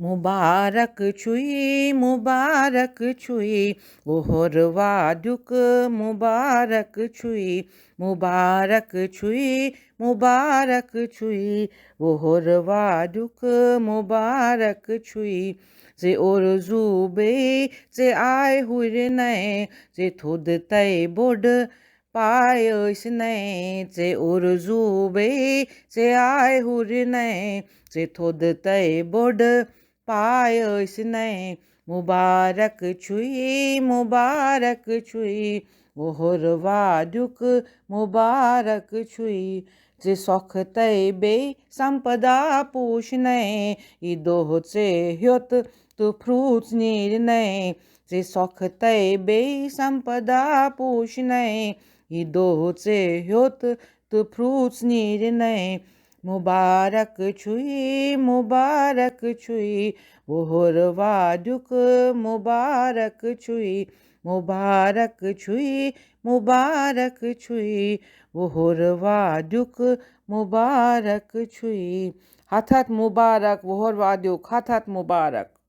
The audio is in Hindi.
मुबारक छुई ओहर वादुक मुबारक छुई ओहर वादुक मुबारक छुई जे ओर जुबे जे आय हुरनै जे थोद तै बोड पायस नै जे ओर जुबे जे आय हुरनै जे थोद तै बोड पायस नै मुबारक छुई ओहर वादुक मुबारक छुई जे सौख तै बे संपदा पोष नै ई दोह जे ह्योत तु फ्रूट्स नीर नै जे सौख तै बे संपदा पोष नै ई दोह जे ह्योत तु फ्रूट्स नीर नै मुबारक छुई ओहर वादुक मुबारक छुई ओहर वादुक मुबारक छुई हाथात मुबारक ओहर वादुक हाथात मुबारक